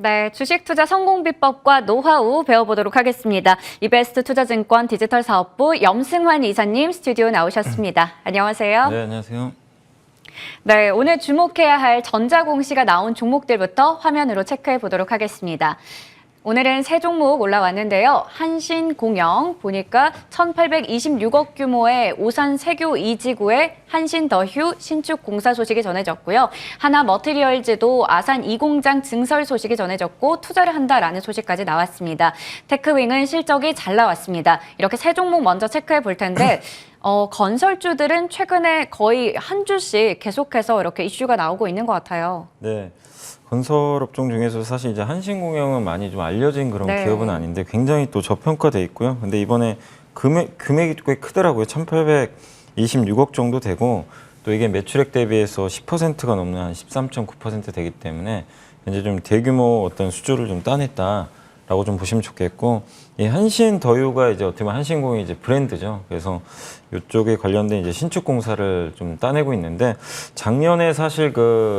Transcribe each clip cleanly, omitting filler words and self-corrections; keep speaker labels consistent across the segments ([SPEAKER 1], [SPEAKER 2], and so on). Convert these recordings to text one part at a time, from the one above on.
[SPEAKER 1] 네, 주식 투자 성공 비법과 노하우 배워보도록 하겠습니다. 이베스트 투자증권 디지털 사업부 염승환 이사님 스튜디오 나오셨습니다. 안녕하세요.
[SPEAKER 2] 네, 안녕하세요.
[SPEAKER 1] 네, 오늘 주목해야 할 전자공시가 나온 종목들부터 화면으로 체크해 보도록 하겠습니다. 오늘은 세 종목 올라왔는데요. 한신공영 보니까 1,826억 규모의 오산 세교 2지구의 한신더휴 신축 공사 소식이 전해졌고요. 하나머티리얼즈도 아산 2공장 증설 소식이 전해졌고 투자를 한다라는 소식까지 나왔습니다. 테크윙은 실적이 잘 나왔습니다. 이렇게 세 종목 먼저 체크해 볼 텐데 건설주들은 최근에 거의 한 주씩 계속해서 이렇게 이슈가 나오고 있는 것 같아요.
[SPEAKER 2] 네. 건설 업종 중에서 사실 이제 한신공영은 많이 좀 알려진 그런
[SPEAKER 1] 네.
[SPEAKER 2] 기업은 아닌데 굉장히 또 저평가돼 있고요. 근데 이번에 금액이 꽤 크더라고요. 1,826억 정도 되고 또 이게 매출액 대비해서 10%가 넘는 한 13.9% 되기 때문에 이제 좀 대규모 어떤 수주를 좀 따냈다라고 좀 보시면 좋겠고, 이 한신더휴가 이제 어떻게 보면 한신공이 이제 브랜드죠. 그래서 이쪽에 관련된 이제 신축 공사를 좀 따내고 있는데, 작년에 사실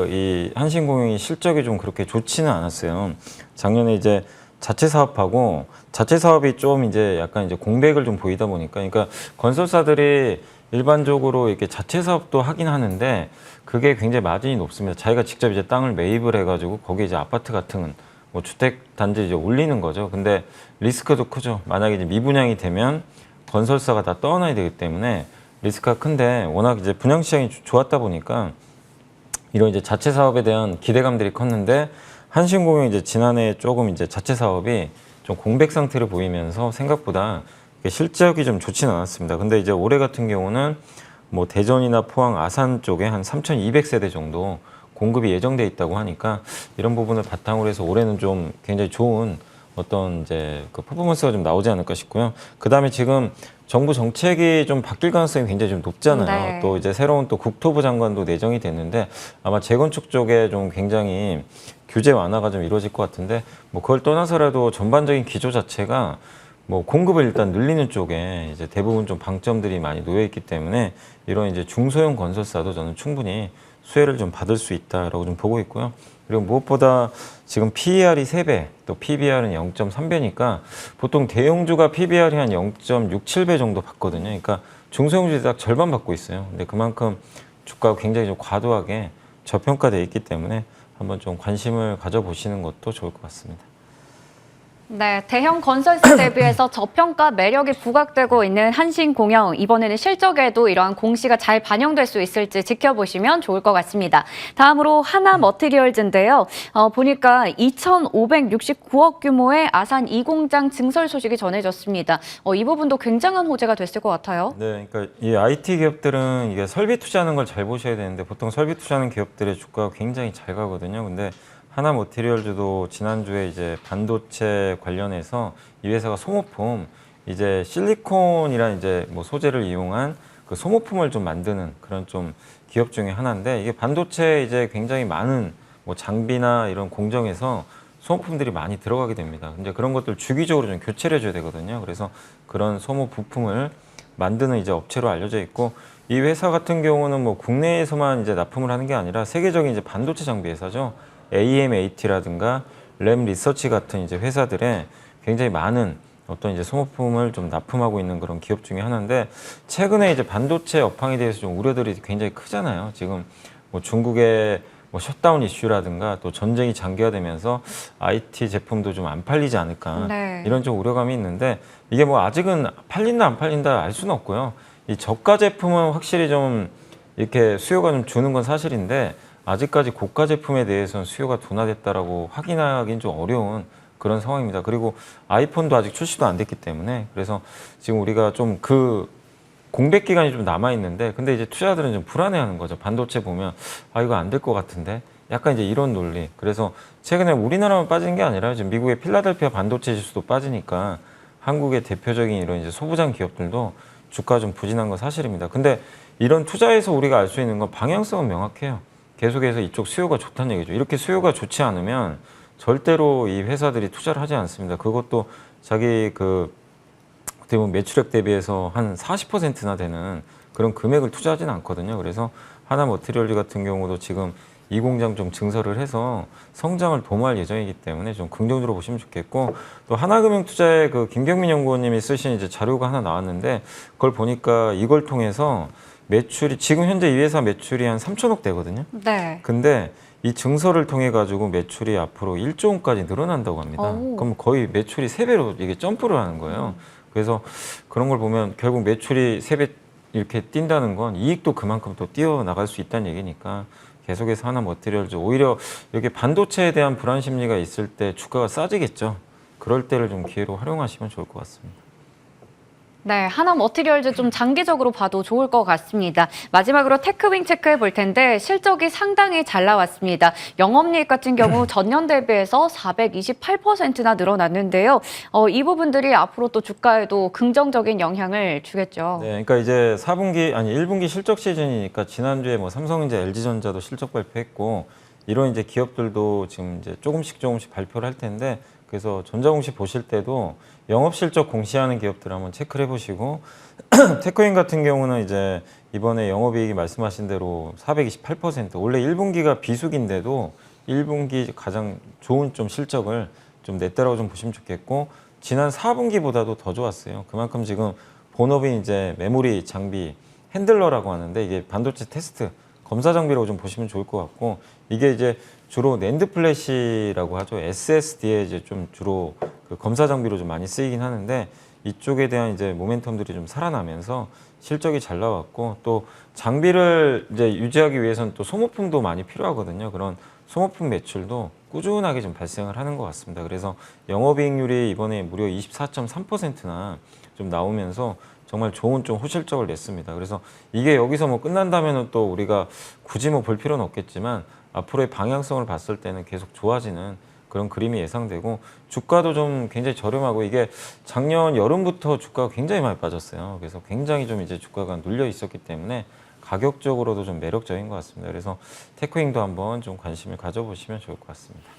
[SPEAKER 2] 이 한신공영이 실적이 좀 그렇게 좋지는 않았어요. 작년에 이제 자체 사업하고 자체 사업이 좀 이제 약간 이제 공백을 좀 보이다 보니까, 그러니까 건설사들이 일반적으로 이렇게 자체 사업도 하긴 하는데 그게 굉장히 마진이 높습니다. 자기가 직접 이제 땅을 매입을 해가지고 거기에 이제 아파트 같은 뭐 주택 단지 이제 올리는 거죠. 근데 리스크도 크죠. 만약에 이제 미분양이 되면 건설사가 다 떠나야 되기 때문에 리스크가 큰데, 워낙 이제 분양 시장이 좋았다 보니까 이런 이제 자체 사업에 대한 기대감들이 컸는데, 한신공영 이제 지난해 조금 이제 자체 사업이 좀 공백 상태를 보이면서 생각보다 실적이 좀 좋지는 않았습니다. 근데 이제 올해 같은 경우는 뭐 대전이나 포항, 아산 쪽에 한 3,200세대 정도 공급이 예정돼 있다고 하니까 이런 부분을 바탕으로 해서 올해는 좀 굉장히 좋은 어떤 이제 그 퍼포먼스가 좀 나오지 않을까 싶고요. 그 다음에 지금 정부 정책이 좀 바뀔 가능성이 굉장히 좀 높잖아요.
[SPEAKER 1] 네.
[SPEAKER 2] 또 이제 새로운 또 국토부 장관도 내정이 됐는데 아마 재건축 쪽에 좀 굉장히 규제 완화가 좀 이루어질 것 같은데, 뭐 그걸 떠나서라도 전반적인 기조 자체가 뭐 공급을 일단 늘리는 쪽에 이제 대부분 좀 방점들이 많이 놓여 있기 때문에 이런 이제 중소형 건설사도 저는 충분히 수혜를 좀 받을 수 있다라고 좀 보고 있고요. 그리고 무엇보다 지금 PER이 3배, 또 PBR은 0.3배니까 보통 대형주가 PBR이 한 0.67배 정도 받거든요. 그러니까 중소형주들이 딱 절반 받고 있어요. 근데 그만큼 주가가 굉장히 좀 과도하게 저평가되어 있기 때문에 한번 좀 관심을 가져보시는 것도 좋을 것 같습니다.
[SPEAKER 1] 네, 대형 건설사 대비해서 저평가 매력이 부각되고 있는 한신공영, 이번에는 실적에도 이러한 공시가 잘 반영될 수 있을지 지켜보시면 좋을 것 같습니다. 다음으로 하나머티리얼즈인데요. 보니까 2,569억 규모의 아산 2공장 증설 소식이 전해졌습니다. 이 부분도 굉장한 호재가 됐을 것 같아요.
[SPEAKER 2] 네, 그러니까 이 IT 기업들은 이게 설비 투자하는 걸 잘 보셔야 되는데, 보통 설비 투자하는 기업들의 주가가 굉장히 잘 가거든요. 근데 하나머티리얼즈도 지난주에 이제 반도체 관련해서 이 회사가 소모품, 이제 실리콘이란 이제 뭐 소재를 이용한 그 소모품을 좀 만드는 그런 좀 기업 중에 하나인데, 이게 반도체 이제 굉장히 많은 뭐 장비나 이런 공정에서 소모품들이 많이 들어가게 됩니다. 이제 그런 것들 주기적으로 좀 교체를 해줘야 되거든요. 그래서 그런 소모 부품을 만드는 이제 업체로 알려져 있고, 이 회사 같은 경우는 뭐 국내에서만 이제 납품을 하는 게 아니라 세계적인 이제 반도체 장비 회사죠. AMAT라든가 램 리서치 같은 이제 회사들의 굉장히 많은 어떤 이제 소모품을 좀 납품하고 있는 그런 기업 중에 하나인데, 최근에 이제 반도체 업황에 대해서 좀 우려들이 굉장히 크잖아요. 지금 뭐 중국의 뭐 셧다운 이슈라든가 또 전쟁이 장기화되면서 IT 제품도 좀 안 팔리지 않을까,
[SPEAKER 1] 네.
[SPEAKER 2] 이런 좀 우려감이 있는데, 이게 뭐 아직은 팔린다 안 팔린다 알 수는 없고요. 이 저가 제품은 확실히 좀 이렇게 수요가 좀 주는 건 사실인데, 아직까지 고가 제품에 대해서는 수요가 둔화됐다라고 확인하기는 좀 어려운 그런 상황입니다. 그리고 아이폰도 아직 출시도 안 됐기 때문에, 그래서 지금 우리가 좀 그 공백 기간이 좀 남아 있는데, 근데 이제 투자자들은 좀 불안해하는 거죠. 반도체 보면 이거 안 될 것 같은데, 약간 이제 이런 논리. 그래서 최근에 우리나라만 빠진 게 아니라 지금 미국의 필라델피아 반도체 지수도 빠지니까 한국의 대표적인 이런 이제 소부장 기업들도 주가 좀 부진한 건 사실입니다. 근데 이런 투자에서 우리가 알 수 있는 건 방향성은 명확해요. 계속해서 이쪽 수요가 좋다는 얘기죠. 이렇게 수요가 좋지 않으면 절대로 이 회사들이 투자를 하지 않습니다. 그것도 자기 어떻게 보면 매출액 대비해서 한 40%나 되는 그런 금액을 투자하지는 않거든요. 그래서 하나머티리얼즈 같은 경우도 지금 이 공장 좀 증설을 해서 성장을 도모할 예정이기 때문에 좀 긍정적으로 보시면 좋겠고, 또 하나금융투자의 그 김경민 연구원님이 쓰신 이제 자료가 하나 나왔는데, 그걸 보니까 이걸 통해서 매출이 지금 현재 이 회사 매출이 한 3천억 되거든요.
[SPEAKER 1] 네.
[SPEAKER 2] 근데 이 증설을 통해 가지고 매출이 앞으로 1조 원까지 늘어난다고 합니다.
[SPEAKER 1] 오.
[SPEAKER 2] 그럼 거의 매출이 3배로 이게 점프를 하는 거예요. 그래서 그런 걸 보면 결국 매출이 3배 이렇게 뛴다는 건 이익도 그만큼 또 뛰어나갈 수 있다는 얘기니까 계속해서 하나머티리얼즈 오히려 이렇게 반도체에 대한 불안 심리가 있을 때 주가가 싸지겠죠. 그럴 때를 좀 기회로 활용하시면 좋을 것 같습니다.
[SPEAKER 1] 네, 하나머티리얼즈 좀 장기적으로 봐도 좋을 것 같습니다. 마지막으로 테크윙 체크해 볼 텐데 실적이 상당히 잘 나왔습니다. 영업이익 같은 경우 전년 대비해서 428%나 늘어났는데요. 이 부분들이 앞으로 또 주가에도 긍정적인 영향을 주겠죠.
[SPEAKER 2] 네, 그러니까 이제 1분기 실적 시즌이니까 지난주에 뭐 삼성전자, LG전자도 실적 발표했고 이런 이제 기업들도 지금 이제 조금씩 발표를 할 텐데, 그래서 전자공시 보실 때도 영업 실적 공시하는 기업들 한번 체크를 해보시고 테크윈 같은 경우는 이제 이번에 영업이익이 말씀하신 대로 428%, 원래 1분기가 비수기인데도 1분기 가장 좋은 좀 실적을 좀 냈다라고 좀 보시면 좋겠고, 지난 4분기보다도 더 좋았어요. 그만큼 지금 본업이 이제 메모리 장비 핸들러라고 하는데 이게 반도체 테스트 검사 장비라고 좀 보시면 좋을 것 같고, 이게 이제 주로 낸드 플래시라고 하죠. SSD에 이제 좀 주로 그 검사 장비로 좀 많이 쓰이긴 하는데, 이쪽에 대한 이제 모멘텀들이 좀 살아나면서 실적이 잘 나왔고, 또 장비를 이제 유지하기 위해서는 또 소모품도 많이 필요하거든요. 그런 소모품 매출도 꾸준하게 좀 발생을 하는 것 같습니다. 그래서 영업이익률이 이번에 무려 24.3%나 좀 나오면서 정말 좋은 좀 호실적을 냈습니다. 그래서 이게 여기서 뭐 끝난다면은 또 우리가 굳이 뭐 볼 필요는 없겠지만 앞으로의 방향성을 봤을 때는 계속 좋아지는 그런 그림이 예상되고, 주가도 좀 굉장히 저렴하고, 이게 작년 여름부터 주가가 굉장히 많이 빠졌어요. 그래서 굉장히 좀 이제 주가가 눌려 있었기 때문에 가격적으로도 좀 매력적인 것 같습니다. 그래서 테크윙도 한번 좀 관심을 가져보시면 좋을 것 같습니다.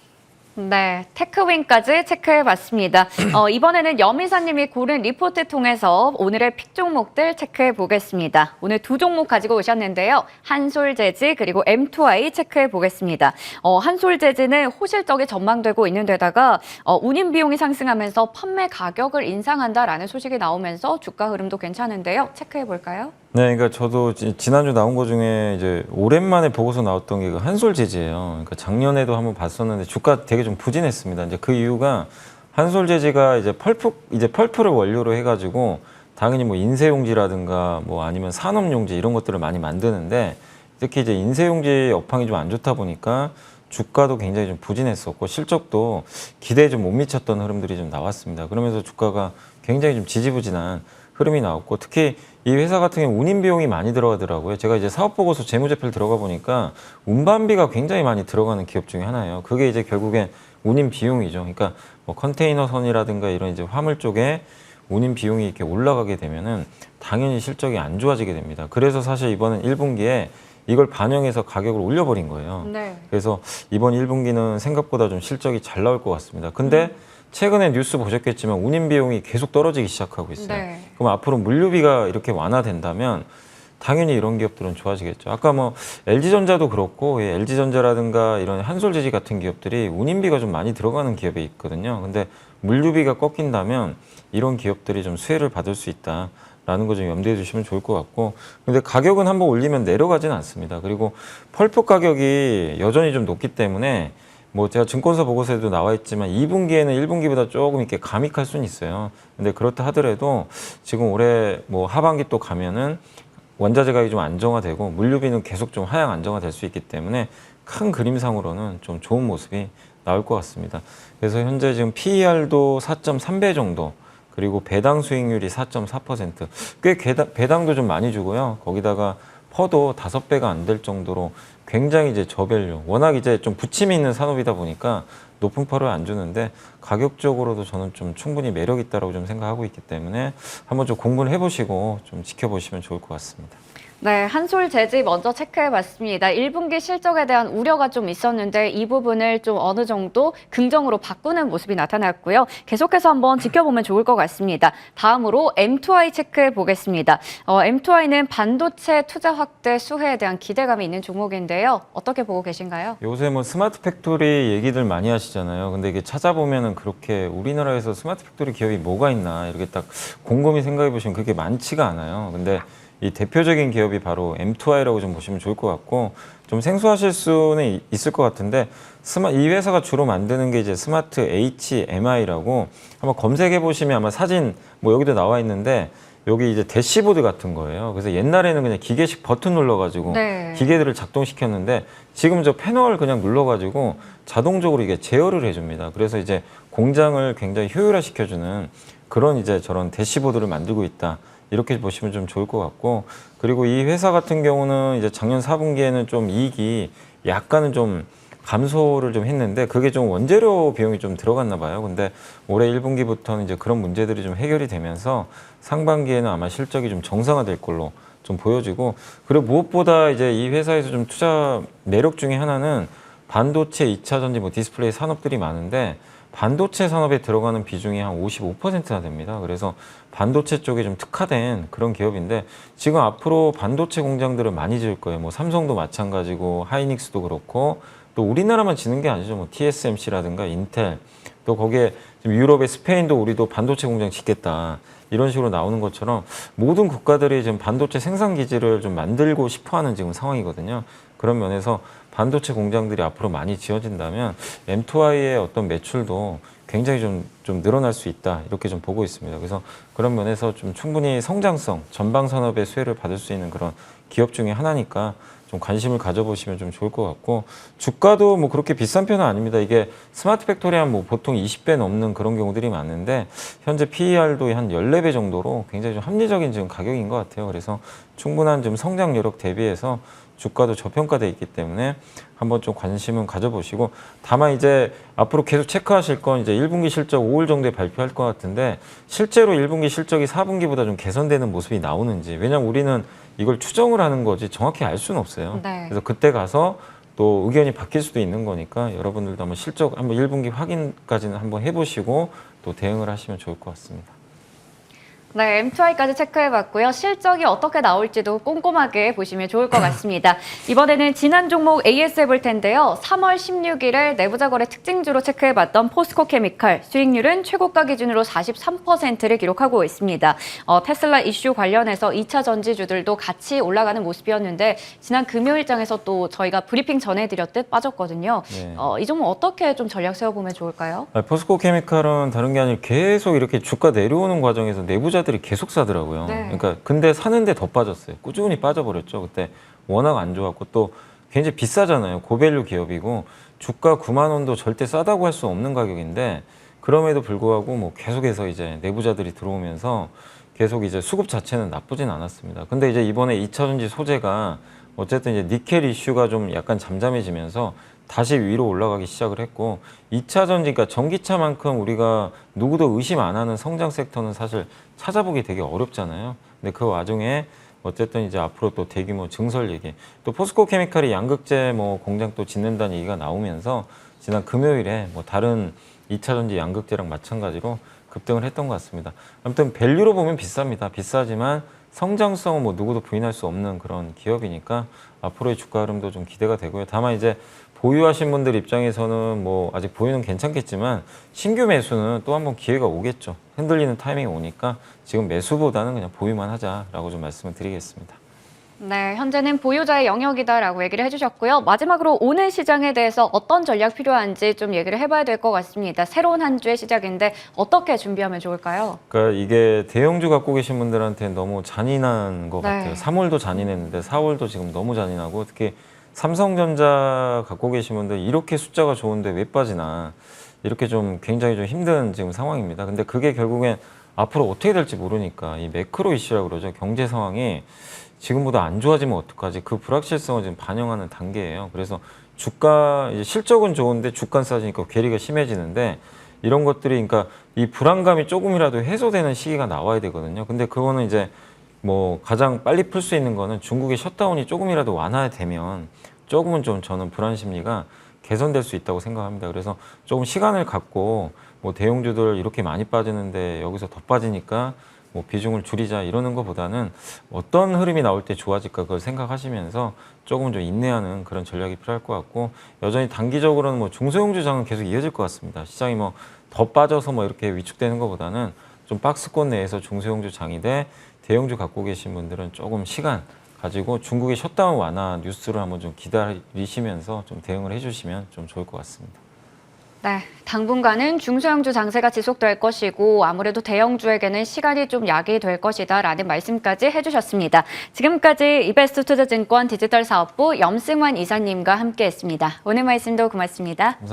[SPEAKER 1] 네, 테크윙까지 체크해봤습니다. 이번에는 여미사님이 고른 리포트 통해서 오늘의 픽 종목들 체크해 보겠습니다. 오늘 두 종목 가지고 오셨는데요. 한솔재지 그리고 M2I 체크해 보겠습니다. 한솔재지는 호실적이 전망되고 있는 데다가 운임 비용이 상승하면서 판매 가격을 인상한다라는 소식이 나오면서 주가 흐름도 괜찮은데요. 체크해 볼까요?
[SPEAKER 2] 네, 그러니까 저도 지난주 나온 거 중에 이제 오랜만에 보고서 나왔던 게 그 한솔재지예요. 그러니까 작년에도 한번 봤었는데 주가 되게 좀 부진했습니다. 이제 그 이유가 한솔재지가 이제 펄프를 원료로 해가지고 당연히 뭐 인쇄용지라든가 뭐 아니면 산업용지 이런 것들을 많이 만드는데, 특히 이제 인쇄용지 업황이 좀 안 좋다 보니까 주가도 굉장히 좀 부진했었고 실적도 기대에 좀 못 미쳤던 흐름들이 좀 나왔습니다. 그러면서 주가가 굉장히 좀 지지부진한 흐름이 나왔고, 특히 이 회사 같은 경우 운임 비용이 많이 들어가더라고요. 제가 이제 사업 보고서 재무제표를 들어가 보니까 운반비가 굉장히 많이 들어가는 기업 중에 하나예요. 그게 이제 결국엔 운임 비용이죠. 그러니까 뭐 컨테이너선이라든가 이런 이제 화물 쪽에 운임 비용이 이렇게 올라가게 되면은 당연히 실적이 안 좋아지게 됩니다. 그래서 사실 이번엔 1분기에 이걸 반영해서 가격을 올려버린 거예요.
[SPEAKER 1] 네.
[SPEAKER 2] 그래서 이번 1분기는 생각보다 좀 실적이 잘 나올 것 같습니다. 근데 최근에 뉴스 보셨겠지만 운임 비용이 계속 떨어지기 시작하고 있어요.
[SPEAKER 1] 네.
[SPEAKER 2] 그럼 앞으로 물류비가 이렇게 완화된다면 당연히 이런 기업들은 좋아지겠죠. 아까 뭐 LG전자도 그렇고, LG전자라든가 이런 한솔재지 같은 기업들이 운임비가 좀 많이 들어가는 기업이 있거든요. 근데 물류비가 꺾인다면 이런 기업들이 좀 수혜를 받을 수 있다라는 거 좀 염두에 두시면 좋을 것 같고, 근데 가격은 한번 올리면 내려가지는 않습니다. 그리고 펄프 가격이 여전히 좀 높기 때문에 뭐 제가 증권사 보고서에도 나와 있지만 2분기에는 1분기보다 조금 이렇게 감익할 수는 있어요. 근데 그렇다 하더라도 지금 올해 뭐 하반기 또 가면은 원자재 가격이 좀 안정화되고 물류비는 계속 좀 하향 안정화될 수 있기 때문에 큰 그림상으로는 좀 좋은 모습이 나올 것 같습니다. 그래서 현재 지금 PER도 4.3배 정도, 그리고 배당 수익률이 4.4%, 꽤 배당도 좀 많이 주고요. 거기다가 퍼도 5배가 안 될 정도로 굉장히 이제 저밸류, 워낙 이제 좀 부침이 있는 산업이다 보니까 높은 퍼를 안 주는데 가격적으로도 저는 좀 충분히 매력 있다라고 좀 생각하고 있기 때문에 한번 좀 공부를 해보시고 좀 지켜보시면 좋을 것 같습니다.
[SPEAKER 1] 네, 한솔 재지 먼저 체크해봤습니다. 1분기 실적에 대한 우려가 좀 있었는데 이 부분을 좀 어느 정도 긍정으로 바꾸는 모습이 나타났고요. 계속해서 한번 지켜보면 좋을 것 같습니다. 다음으로 M2I 체크해보겠습니다. M2I는 반도체 투자 확대 수혜에 대한 기대감이 있는 종목인데요. 어떻게 보고 계신가요?
[SPEAKER 2] 요새 뭐 스마트 팩토리 얘기들 많이 하시잖아요. 근데 이게 찾아보면은 그렇게 우리나라에서 스마트 팩토리 기업이 뭐가 있나 이렇게 딱 곰곰이 생각해 보시면 그렇게 많지가 않아요. 근데 이 대표적인 기업이 바로 M2I라고 좀 보시면 좋을 것 같고, 좀 생소하실 수는 있을 것 같은데 이 회사가 주로 만드는 게 이제 스마트 HMI라고 한번 검색해 보시면 아마 사진 뭐 여기도 나와 있는데 여기 이제 대시보드 같은 거예요. 그래서 옛날에는 그냥 기계식 버튼 눌러가지고
[SPEAKER 1] 네.
[SPEAKER 2] 기계들을 작동시켰는데 지금 저 패널 그냥 눌러가지고 자동적으로 이게 제어를 해줍니다. 그래서 이제 공장을 굉장히 효율화시켜주는 그런 이제 저런 대시보드를 만들고 있다. 이렇게 보시면 좀 좋을 것 같고, 그리고 이 회사 같은 경우는 이제 작년 4분기에는 좀 이익이 약간은 좀 감소를 좀 했는데 그게 좀 원재료 비용이 좀 들어갔나 봐요. 근데 올해 1분기부터는 이제 그런 문제들이 좀 해결이 되면서 상반기에는 아마 실적이 좀 정상화될 걸로 좀 보여지고, 그리고 무엇보다 이제 이 회사에서 좀 투자 매력 중에 하나는 반도체, 2차 전지, 뭐 디스플레이 산업들이 많은데 반도체 산업에 들어가는 비중이 한 55%나 됩니다. 그래서 반도체 쪽에 좀 특화된 그런 기업인데 지금 앞으로 반도체 공장들을 많이 지을 거예요. 뭐 삼성도 마찬가지고 하이닉스도 그렇고, 또 우리나라만 지는 게 아니죠. 뭐 TSMC라든가 인텔, 또 거기에 지금 유럽의 스페인도 우리도 반도체 공장 짓겠다. 이런 식으로 나오는 것처럼 모든 국가들이 지금 반도체 생산 기지를 좀 만들고 싶어 하는 지금 상황이거든요. 그런 면에서 반도체 공장들이 앞으로 많이 지어진다면 M2I의 어떤 매출도 굉장히 좀 늘어날 수 있다. 이렇게 좀 보고 있습니다. 그래서 그런 면에서 좀 충분히 성장성, 전방 산업의 수혜를 받을 수 있는 그런 기업 중에 하나니까 좀 관심을 가져보시면 좀 좋을 것 같고, 주가도 뭐 그렇게 비싼 편은 아닙니다. 이게 스마트 팩토리 한 뭐 보통 20배 넘는 그런 경우들이 많은데 현재 PER도 한 14배 정도로 굉장히 좀 합리적인 지금 가격인 것 같아요. 그래서 충분한 좀 성장 여력 대비해서 주가도 저평가돼 있기 때문에 한번 좀 관심은 가져보시고, 다만 이제 앞으로 계속 체크하실 건 이제 1분기 실적 5월 정도에 발표할 것 같은데 실제로 1분기 실적이 4분기보다 좀 개선되는 모습이 나오는지, 왜냐면 우리는 이걸 추정을 하는 거지 정확히 알 수는 없어요.
[SPEAKER 1] 네.
[SPEAKER 2] 그래서 그때 가서 또 의견이 바뀔 수도 있는 거니까 여러분들도 한번 실적 한번 1분기 확인까지는 한번 해보시고 또 대응을 하시면 좋을 것 같습니다.
[SPEAKER 1] 네, M2I까지 체크해봤고요. 실적이 어떻게 나올지도 꼼꼼하게 보시면 좋을 것 같습니다. 이번에는 지난 종목 AS 해볼 텐데요. 3월 16일에 내부자 거래 특징주로 체크해봤던 포스코 케미칼 수익률은 최고가 기준으로 43%를 기록하고 있습니다. 테슬라 이슈 관련해서 2차 전지주들도 같이 올라가는 모습이었는데 지난 금요일장에서 또 저희가 브리핑 전해드렸듯 빠졌거든요.
[SPEAKER 2] 네.
[SPEAKER 1] 이 종목 어떻게 좀 전략 세워보면 좋을까요?
[SPEAKER 2] 포스코 케미칼은 다른 게 아니라 계속 이렇게 주가 내려오는 과정에서 내부자들이 계속 사더라고요.
[SPEAKER 1] 네.
[SPEAKER 2] 그러니까 근데 사는데 더 빠졌어요. 꾸준히 빠져버렸죠. 그때 워낙 안 좋았고 또 굉장히 비싸잖아요. 고밸류 기업이고 주가 9만 원도 절대 싸다고 할 수 없는 가격인데 그럼에도 불구하고 뭐 계속해서 이제 내부자들이 들어오면서 계속 이제 수급 자체는 나쁘진 않았습니다. 근데 이제 이번에 2차 전지 소재가 어쨌든 이제 니켈 이슈가 좀 약간 잠잠해지면서 다시 위로 올라가기 시작을 했고, 2차 전지, 그러니까 전기차만큼 우리가 누구도 의심 안 하는 성장 섹터는 사실 찾아보기 되게 어렵잖아요. 근데 그 와중에 어쨌든 이제 앞으로 또 대규모 증설 얘기, 또 포스코 케미칼이 양극재 뭐 공장 또 짓는다는 얘기가 나오면서 지난 금요일에 뭐 다른 2차 전지 양극재랑 마찬가지로 급등을 했던 것 같습니다. 아무튼 밸류로 보면 비쌉니다. 비싸지만 성장성은 뭐 누구도 부인할 수 없는 그런 기업이니까 앞으로의 주가 흐름도 좀 기대가 되고요. 다만 이제 보유하신 분들 입장에서는 뭐 아직 보유는 괜찮겠지만 신규 매수는 또 한번 기회가 오겠죠. 흔들리는 타이밍이 오니까 지금 매수보다는 그냥 보유만 하자라고 좀 말씀을 드리겠습니다.
[SPEAKER 1] 네, 현재는 보유자의 영역이다라고 얘기를 해주셨고요. 마지막으로 오늘 시장에 대해서 어떤 전략 필요한지 좀 얘기를 해봐야 될 것 같습니다. 새로운 한 주의 시작인데 어떻게 준비하면 좋을까요?
[SPEAKER 2] 그러니까 이게 대형주 갖고 계신 분들한테 너무 잔인한 것
[SPEAKER 1] 네.
[SPEAKER 2] 같아요. 3월도 잔인했는데 4월도 지금 너무 잔인하고, 특히 삼성전자 갖고 계신 분들 이렇게 숫자가 좋은데 왜 빠지나, 이렇게 좀 굉장히 좀 힘든 지금 상황입니다. 근데 그게 결국엔 앞으로 어떻게 될지 모르니까 이 매크로 이슈라고 그러죠. 경제 상황이 지금보다 안 좋아지면 어떡하지? 그 불확실성을 지금 반영하는 단계예요. 그래서 주가 이제 실적은 좋은데 주가 싸지니까 괴리가 심해지는데, 이런 것들이 그러니까 이 불안감이 조금이라도 해소되는 시기가 나와야 되거든요. 근데 그거는 이제 뭐 가장 빨리 풀 수 있는 거는 중국의 셧다운이 조금이라도 완화되면 조금은 좀 저는 불안 심리가 개선될 수 있다고 생각합니다. 그래서 조금 시간을 갖고 뭐 대형주들 이렇게 많이 빠지는데 여기서 더 빠지니까 뭐 비중을 줄이자 이러는 것보다는 어떤 흐름이 나올 때 좋아질까 그걸 생각하시면서 조금 좀 인내하는 그런 전략이 필요할 것 같고, 여전히 단기적으로는 뭐 중소형주장은 계속 이어질 것 같습니다. 시장이 뭐 더 빠져서 뭐 이렇게 위축되는 것보다는 좀 박스권 내에서 중소형주 장이대 대형주 갖고 계신 분들은 조금 시간 가지고 중국의 셧다운 완화 뉴스를 한번 좀 기다리시면서 좀 대응을 해주시면 좀 좋을 것 같습니다.
[SPEAKER 1] 네, 당분간은 중소형주 장세가 지속될 것이고 아무래도 대형주에게는 시간이 좀 약이 될 것이다라는 말씀까지 해주셨습니다. 지금까지 이베스트투자증권 디지털사업부 염승환 이사님과 함께했습니다. 오늘 말씀도 고맙습니다.
[SPEAKER 2] 감사합니다.